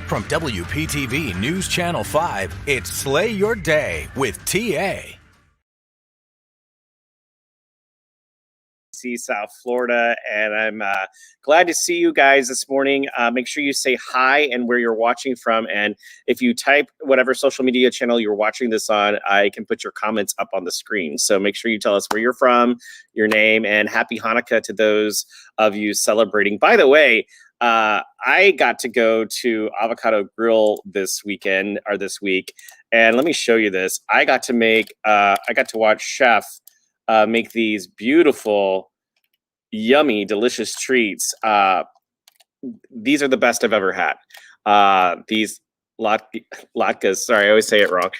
From WPTV News Channel 5, it's Slay Your Day with TA. South Florida, and I'm glad to see you guys this morning. Make sure you say hi and where you're watching from, and if you type whatever social media channel you're watching this on, I can put your comments up on the screen. So make sure you tell us where you're from, your name, and happy Hanukkah to those of you celebrating. By the way, I got to go to Avocado Grill this week, and let me show you this. I got to watch Chef make these beautiful, yummy, delicious treats. These are the best I've ever had. These latkes, sorry, I always say it wrong.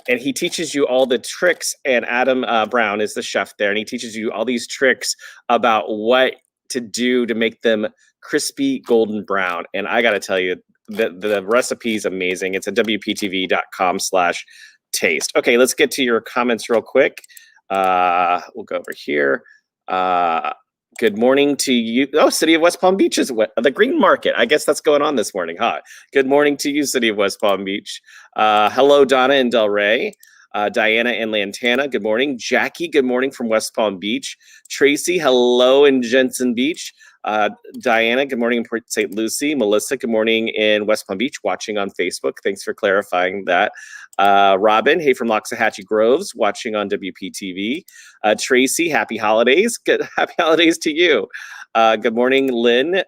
And he teaches you all the tricks, and Adam Brown is the chef there, and he teaches you all these tricks about what to do to make them crispy golden brown. And I got to tell you, the recipe is amazing. It's at wptv.com/taste. Okay, let's get to your comments real quick. We'll go over here. Good morning to you. Oh, City of West Palm Beach is the Green Market. I guess that's going on this morning, huh? Good morning to you, City of West Palm Beach. Hello, Donna in Del Rey. Diana in Lantana, good morning. Jackie, good morning from West Palm Beach. Tracy, hello in Jensen Beach. Diana, good morning in Port St. Lucie. Melissa, good morning in West Palm Beach, watching on Facebook. Thanks for clarifying that. Robin, hey from Loxahatchee Groves, watching on WPTV. Tracy, happy holidays. Happy holidays to you. Good morning, Lynn.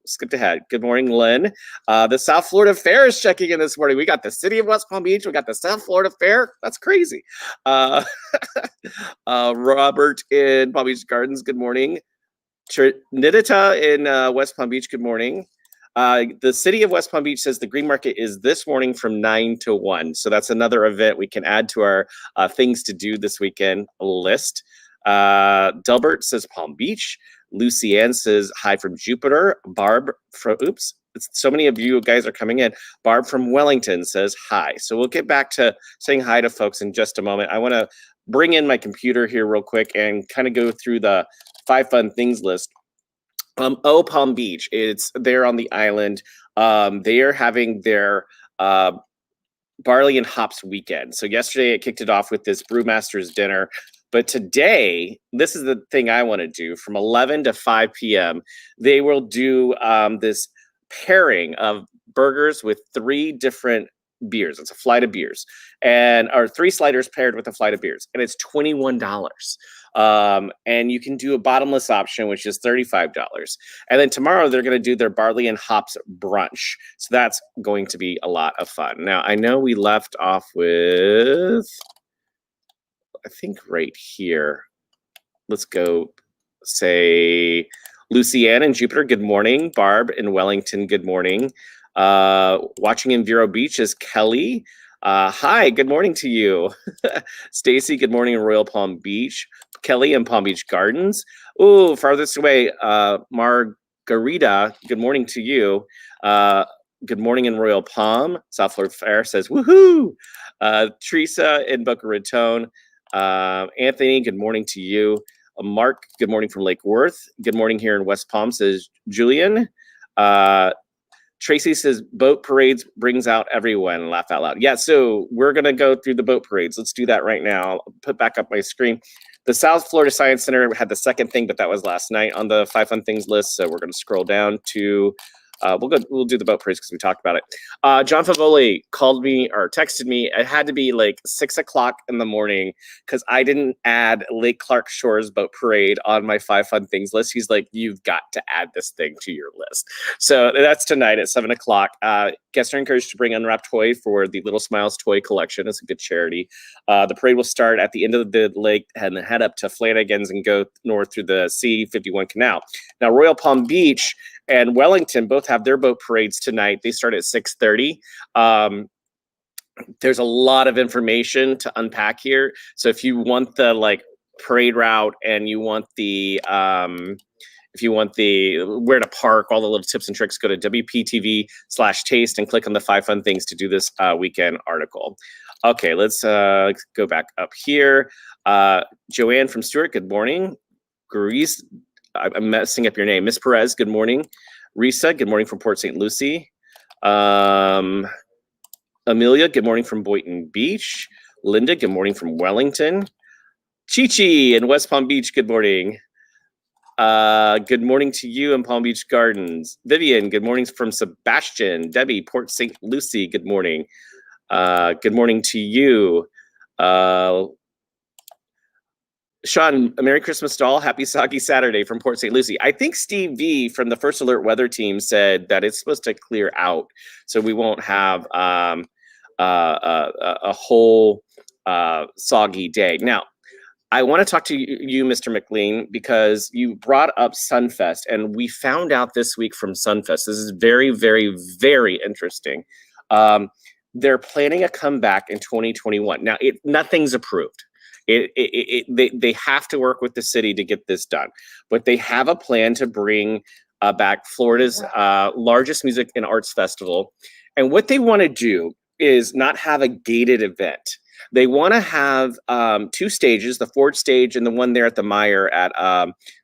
Skipped ahead. Good morning, Lynn. The South Florida Fair is checking in this morning. We got the City of West Palm Beach. We got the South Florida Fair. That's crazy. Robert in Palm Beach Gardens. Good morning. Nidita in West Palm Beach. Good morning. The City of West Palm Beach says the Green Market is this morning from 9 to 1. So that's another event we can add to our things to do this weekend list. Delbert says Palm Beach. Lucy Ann says hi from Jupiter. Barb from so many of you guys are coming in. Barb from Wellington says hi. So we'll get back to saying hi to folks in just a moment. I want to bring in my computer here real quick and kind of go through the 5 fun things list. Palm Beach, it's there on the island. They are having their barley and hops weekend. So yesterday it kicked it off with this brewmaster's dinner. But today, this is the thing I want to do. From 11 to 5 p.m., they will do this pairing of burgers with 3 different beers. It's a flight of beers, or 3 sliders paired with a flight of beers, and it's $21. And you can do a bottomless option, which is $35. And then tomorrow they're going to do their barley and hops brunch. So that's going to be a lot of fun. Now, I know we left off with, I think right here. Let's go say Lucy Ann in Jupiter, good morning. Barb in Wellington, good morning. Watching in Vero Beach is Kelly. Hi, good morning to you. Stacy, good morning in Royal Palm Beach. Kelly in Palm Beach Gardens. Ooh, farthest away, Margarita, good morning to you. Good morning in Royal Palm. South Florida Fair says, woohoo! Teresa in Boca Raton. Anthony, good morning to you. Mark, good morning from Lake Worth. Good morning here in West Palm, says Julian. Tracy says boat parades brings out everyone. Laugh out loud. Yeah, so we're going to go through the boat parades. Let's do that right now. I'll put back up my screen. The South Florida Science Center had the second thing, but that was last night on the 5 fun things list. So we're going to scroll down to we'll do the boat parades because we talked about it. John Favoli called me or texted me. It had to be like 6 o'clock in the morning because I didn't add Lake Clark Shores boat parade on my 5 fun things list. He's like, you've got to add this thing to your list. So that's tonight at 7 o'clock. Guests are encouraged to bring unwrapped toy for the Little Smiles toy collection. It's a good charity. The parade will start at the end of the lake and head up to Flanagan's and go north through the C-51 canal. Now, Royal Palm Beach and Wellington both have their boat parades tonight. They start at 6:30. There's a lot of information to unpack here. So if you want the parade route and you want the if you want the where to park, all the little tips and tricks, go to WPTV/taste and click on the 5 fun things to do this weekend article. Okay, let's go back up here. Joanne from Stewart, good morning. Grease, I'm messing up your name. Miss Perez, good morning. Risa, good morning from Port St. Lucie. Amelia, good morning from Boynton Beach. Linda, good morning from Wellington. Chi-Chi in West Palm Beach, good morning. Good morning to you in Palm Beach Gardens. Vivian, good morning from Sebastian. Debbie, Port St. Lucie, good morning. Good morning to you. Sean, a Merry Christmas doll. Happy Soggy Saturday from Port St. Lucie. I think Steve V from the First Alert Weather Team said that it's supposed to clear out, so we won't have a whole soggy day. Now, I want to talk to you, Mr. McLean, because you brought up Sunfest, and we found out this week from Sunfest. This is very, very, very interesting. They're planning a comeback in 2021. Now, nothing's approved. They have to work with the city to get this done, but they have a plan to bring back Florida's largest music and arts festival. And what they want to do is not have a gated event. They want to have 2 stages, the Ford stage and the one there at the Meyer at,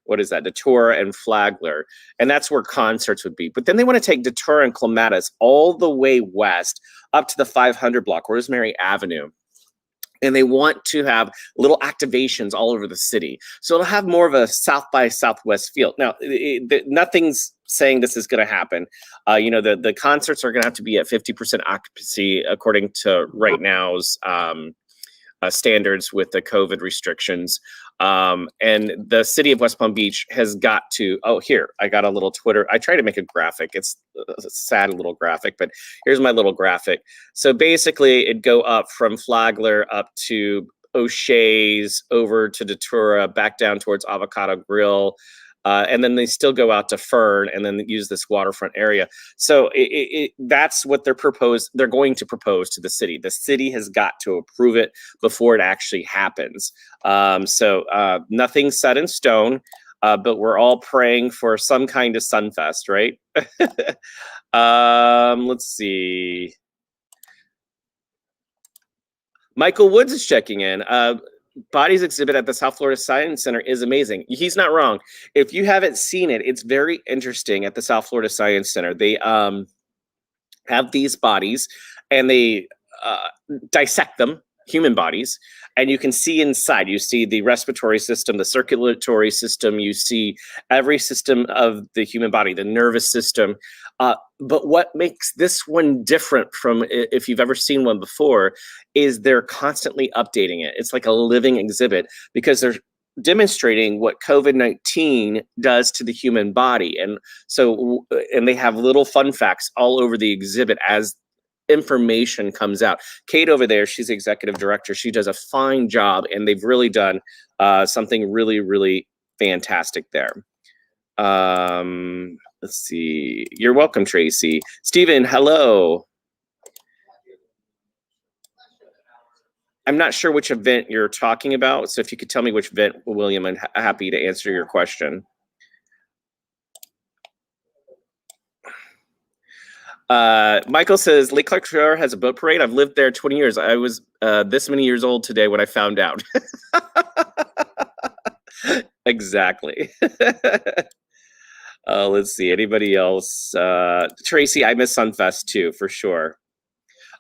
Datura and Flagler. And that's where concerts would be. But then they want to take Datura and Clematis all the way west up to the 500 block, Rosemary Avenue. And they want to have little activations all over the city. So it'll have more of a South by Southwest feel. Now, nothing's saying this is going to happen. The concerts are going to have to be at 50% occupancy according to right now's standards with the COVID restrictions. And the city of West Palm Beach has got to, I got a little Twitter. I try to make a graphic. It's a sad little graphic, but here's my little graphic. So basically it'd go up from Flagler up to O'Shea's, over to Datura, back down towards Avocado Grill. And then they still go out to Fern and then use this waterfront area. So that's what they're going to propose to the city. The city has got to approve it before it actually happens. So nothing's set in stone, but we're all praying for some kind of Sunfest, right? Let's see. Michael Woods is checking in. Bodies exhibit at the South Florida Science Center is amazing. He's not wrong. If you haven't seen it, it's very interesting at the South Florida Science Center. They have these bodies and they dissect them, human bodies, and you can see inside. You see the respiratory system, the circulatory system, you see every system of the human body, the nervous system. But what makes this one different from if you've ever seen one before is they're constantly updating it. It's like a living exhibit because they're demonstrating what COVID-19 does to the human body. And they have little fun facts all over the exhibit as information comes out. Kate over there, she's the executive director. She does a fine job, and they've really done something really, really fantastic there. Let's see. You're welcome, Tracy. Stephen, hello. I'm not sure which event you're talking about, so if you could tell me which event, William, I'm happy to answer your question. Michael says, Lake Clark Shore has a boat parade. I've lived there 20 years. I was this many years old today when I found out. Exactly. Let's see. Anybody else? Tracy, I miss Sunfest too, for sure.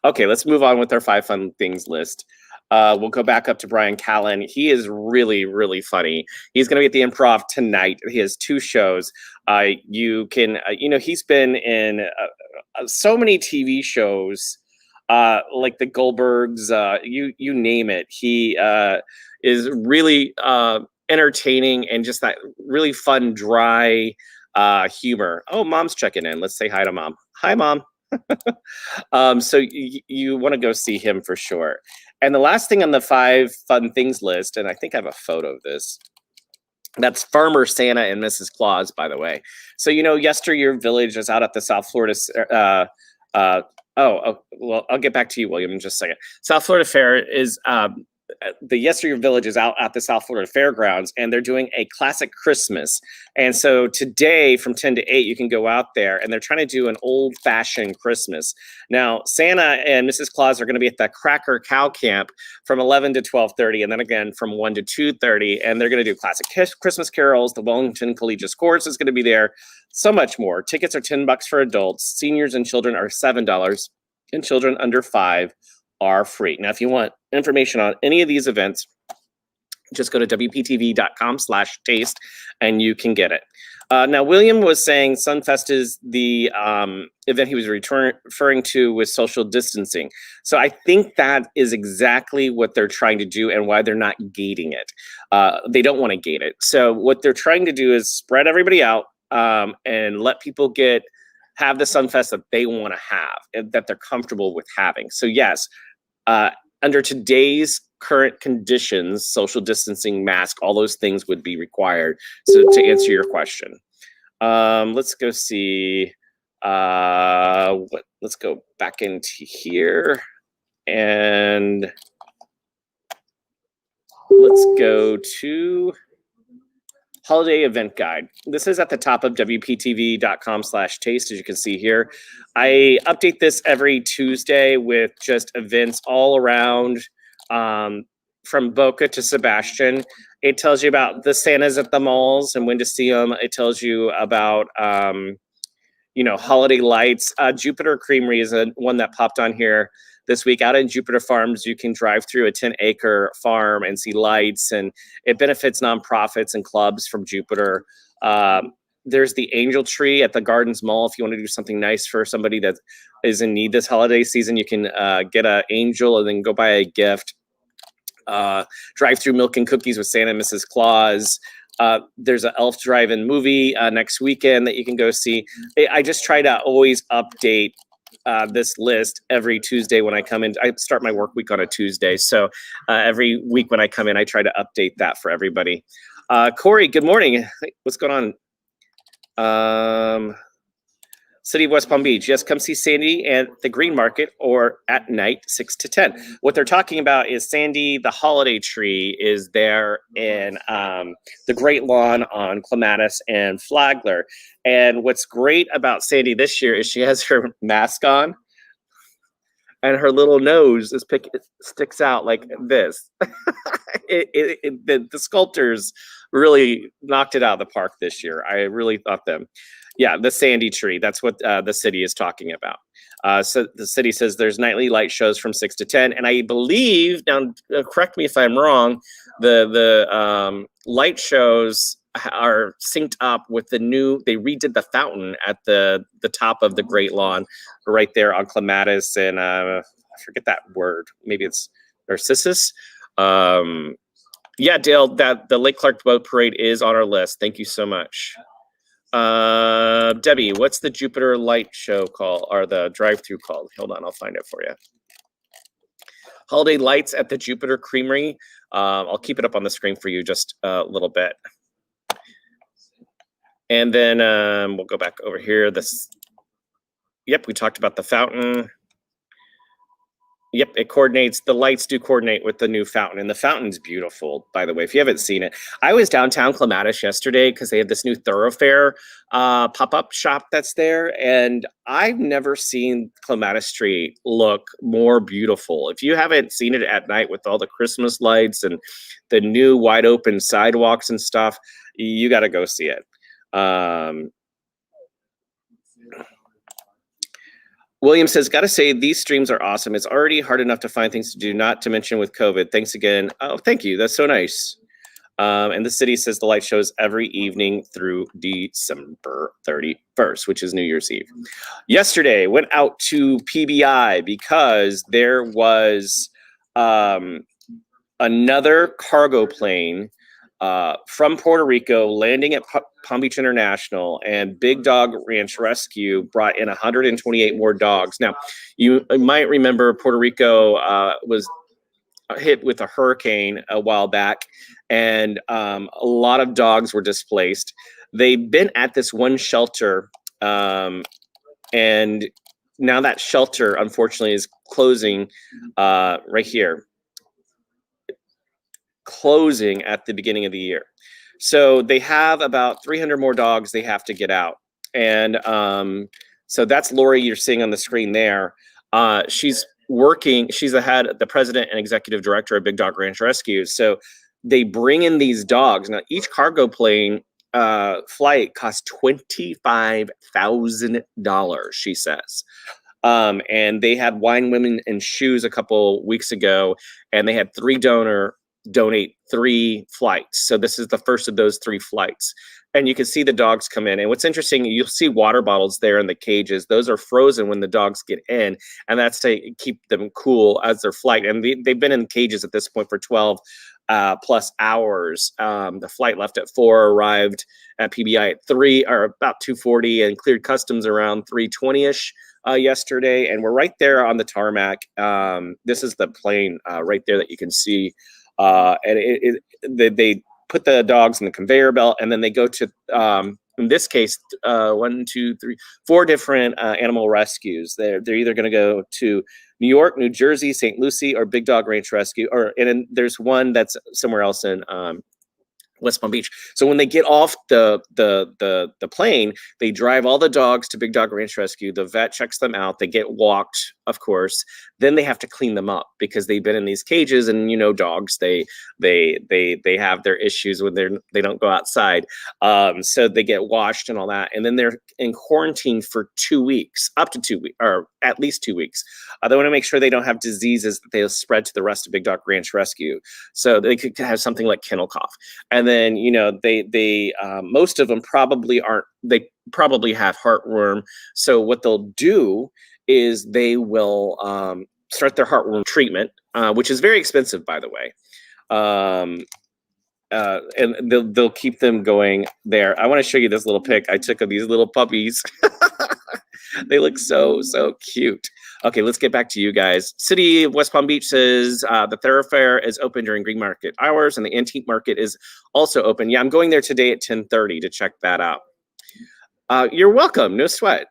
Okay, let's move on with our 5 fun things list. We'll go back up to Brian Callen. He is really, really funny. He's going to be at the Improv tonight. He has 2 shows. You can, he's been in so many TV shows, like the Goldbergs, you name it. He is really entertaining and just that really fun, dry humor. Oh, Mom's checking in. Let's say hi to Mom. Hi, Mom. So you want to go see him for sure. And the last thing on the 5 fun things list, and I think I have a photo of this. That's Farmer Santa and Mrs. Claus, by the way. So, Yesteryear Village is out at the South Florida. Well, I'll get back to you, William, in just a second. South Florida Fair is the Yesteryear Village is out at the South Florida Fairgrounds, and they're doing a classic Christmas. And so today from 10 to 8, you can go out there, and they're trying to do an old-fashioned Christmas. Now, Santa and Mrs. Claus are going to be at the Cracker Cow Camp from 11 to 12:30, and then again from 1 to 2:30, and they're going to do classic Christmas carols. The Wellington Collegiate Chorus is going to be there. So much more. Tickets are $10 for adults. Seniors and children are $7, and children under 5 are free. Now, if you want information on any of these events, just go to wptv.com/taste and you can get it. Now, William was saying Sunfest is the event he was referring to with social distancing. So I think that is exactly what they're trying to do and why they're not gating it. They don't want to gate it. So what they're trying to do is spread everybody out and let people have the Sunfest that they want to have and that they're comfortable with having. So yes, under today's current conditions, social distancing, mask, all those things would be required. So to answer your question, let's go see. Let's go back into here and let's go to holiday event guide. This is at the top of wptv.com/taste, as you can see here. I update this every Tuesday with just events all around, from Boca to Sebastian. It tells you about the Santas at the malls and when to see them. It tells you about, holiday lights. Jupiter Creamery is one that popped on here this week. Out in Jupiter Farms, you can drive through a 10-acre farm and see lights, and it benefits nonprofits and clubs from Jupiter. There's the Angel Tree at the Gardens Mall. If you want to do something nice for somebody that is in need this holiday season, you can get an angel and then go buy a gift. Drive through milk and cookies with Santa and Mrs. Claus. There's an Elf Drive-In movie next weekend that you can go see. I just try to always update this list every Tuesday when I come in. I start my work week on a Tuesday. So every week when I come in, I try to update that for everybody. Corey, good morning. What's going on? City of West Palm Beach. Yes, come see Sandy at the Green Market or at night, 6 to 10. What they're talking about is Sandy, the holiday tree, is there in the Great Lawn on Clematis and Flagler. And what's great about Sandy this year is she has her mask on and her little nose sticks out like this. The sculptors really knocked it out of the park this year. I really thought them. Yeah, the Sandy tree. That's what the city is talking about. So the city says there's nightly light shows from 6 to 10. And I believe, now correct me if I'm wrong, the light shows are synced up with they redid the fountain at the top of the Great Lawn right there on Clematis and I forget that word. Maybe it's Narcissus. Yeah, Dale, that the Lake Clark Boat Parade is on our list. Thank you so much. Debbie, what's the Jupiter Light Show called, or the drive-through called? Hold on, I'll find it for you. Holiday lights at the Jupiter Creamery. I'll keep it up on the screen for you just a little bit. And then we'll go back over here. Yep, we talked about the fountain. Yep, it coordinates. The lights do coordinate with the new fountain. And the fountain's beautiful, by the way, if you haven't seen it. I was downtown Clematis yesterday because they have this new thoroughfare pop-up shop that's there. And I've never seen Clematis Street look more beautiful. If you haven't seen it at night with all the Christmas lights and the new wide open sidewalks and stuff, you got to go see it. William says, got to say, these streams are awesome. It's already hard enough to find things to do, not to mention with COVID. Thanks again. Oh, thank you. That's so nice. And the city says the light shows every evening through December 31st, which is New Year's Eve. Yesterday, went out to PBI because there was another cargo plane from Puerto Rico landing at Palm Beach International, and Big Dog Ranch Rescue brought in 128 more dogs. Now, you might remember Puerto Rico was hit with a hurricane a while back, and a lot of dogs were displaced. They've been at this one shelter, and now that shelter, unfortunately, is closing right here. closing at the beginning of the year. So they have about 300 more dogs they have to get out. And so that's Lori you're seeing on the screen there. She's working, she's the president and executive director of Big Dog Ranch Rescue. So they bring in these dogs. Now, each cargo plane flight costs $25,000, she says. And they had Wine, Women, and Shoes a couple weeks ago, and they had three donate 3 flights. So this is the first of those 3 flights. And you can see the dogs come in. And what's interesting, you'll see water bottles there in the cages. Those are frozen when the dogs get in, and that's to keep them cool as their flight. And they've been in cages at this point for 12 plus hours. The flight left at 4, arrived at PBI at 3 or about 2:40, and cleared customs around 3:20ish. Yesterday, and we're right there on the tarmac. This is the plane right there that you can see, and they put the dogs in the conveyor belt, and then they go to, in this case, 1, 2, 3, 4 different animal rescues. They're either going to go to New York, New Jersey, St. Lucie, or Big Dog Ranch Rescue, and then there's one that's somewhere else in West Palm Beach. So when they get off the plane, they drive all the dogs to Big Dog Ranch Rescue. The vet checks them out. They get walked, of course. Then they have to clean them up because they've been in these cages, and dogs, they have their issues when they don't go outside. So they get washed and all that, and then they're in quarantine for 2 weeks, up to 2 weeks, or at least 2 weeks. They want to make sure they don't have diseases that they'll spread to the rest of Big Dog Ranch Rescue. So they could have something like kennel cough. And then, they most of them probably have heartworm. So what they'll do is they will start their heartworm treatment, which is very expensive, by the way. And they'll keep them going there. I want to show you this little pic I took of these little puppies. They look so cute. Okay, let's get back to you guys. City of West Palm Beach says the thoroughfare is open during green market hours, and the antique market is also open. Yeah, I'm going there today at 10:30 to check that out. You're welcome. No sweat.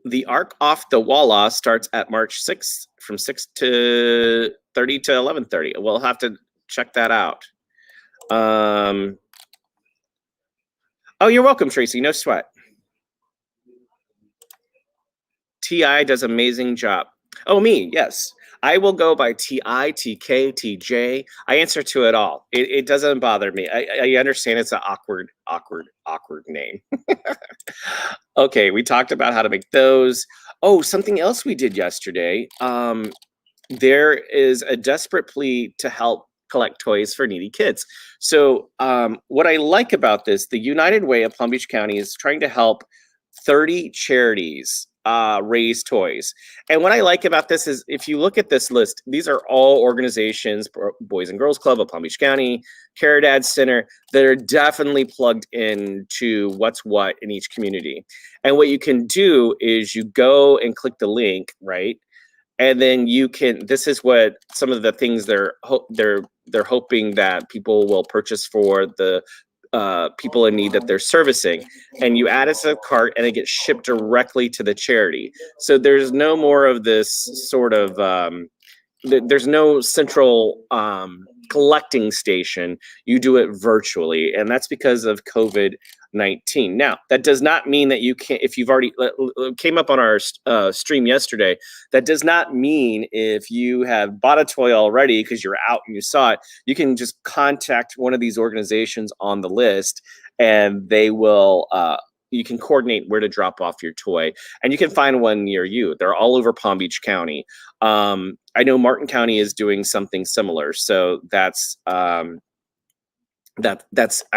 The Arc Off the Walla starts at March 6th from 6 to 30 to 11:30. We'll have to check that out. Oh, you're welcome, Tracy. No sweat. TI does amazing job. Oh, me, yes. I will go by TI, TK, TJ. I answer to it all. It doesn't bother me. I understand it's an awkward name. Okay, we talked about how to make those. Oh, something else we did yesterday. There is a desperate plea to help collect toys for needy kids. So what I like about this, the United Way of Palm Beach County is trying to help 30 charities raise toys. And what I like about this is, if you look at this list, these are all organizations, Boys and Girls Club of Palm Beach County, Care Dad Center, that are definitely plugged into what's what in each community. And what you can do is you go and click the link, right? And then you can, this is what some of the things they're hoping that people will purchase for the people in need that they're servicing. And you add it to the cart, and it gets shipped directly to the charity. So there's no more of this sort of, there's no central collecting station. You do it virtually, and that's because of COVID-19. Now, that does not mean that you can't, if you've already came up on our stream yesterday, that does not mean if you have bought a toy already because you're out and you saw it, you can just contact one of these organizations on the list, and they will, you can coordinate where to drop off your toy, and you can find one near you. They're all over Palm Beach County. I know Martin County is doing something similar. So that's, I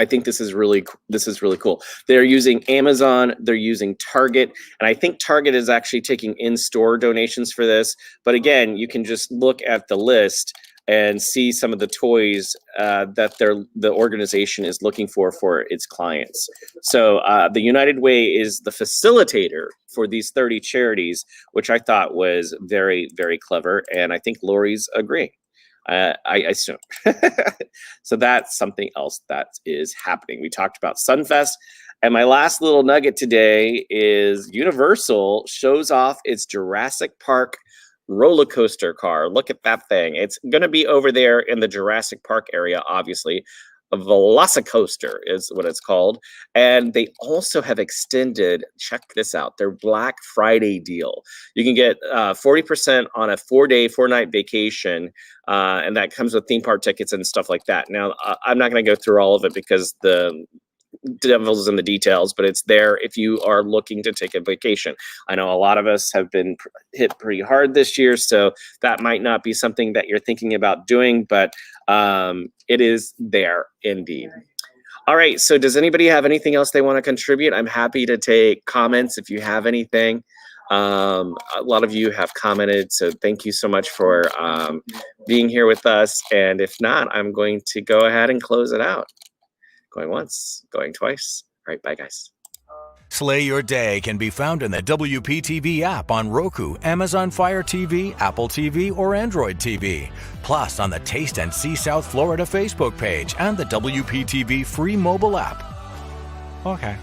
think this is really cool. They're using Amazon, they're using Target, and I think Target is actually taking in-store donations for this. But again, you can just look at the list and see some of the toys that the organization is looking for its clients. So the United Way is the facilitator for these 30 charities, which I thought was very, very clever, and I think Lori's agreeing. I assume. So that's something else that is happening. We talked about Sunfest, and my last little nugget today is Universal shows off its Jurassic Park roller coaster car. Look at that thing. It's going to be over there in the Jurassic Park area, obviously. A Velocicoaster is what it's called. And they also have extended, check this out, their Black Friday deal. You can get 40% on a 4-day, 4-night vacation, and that comes with theme park tickets and stuff like that. Now, I'm not going to go through all of it because the devil's in the details, but it's there if you are looking to take a vacation. I know a lot of us have been hit pretty hard this year, so that might not be something that you're thinking about doing, but it is there indeed. All right, so does anybody have anything else they want to contribute? I'm happy to take comments if you have anything. A lot of you have commented, so thank you so much for being here with us. And if not, I'm going to go ahead and close it out. Going once, going twice. All right, bye, guys. Slay Your Day can be found in the WPTV app on Roku, Amazon Fire TV, Apple TV, or Android TV. Plus on the Taste and See South Florida Facebook page and the WPTV free mobile app. Okay.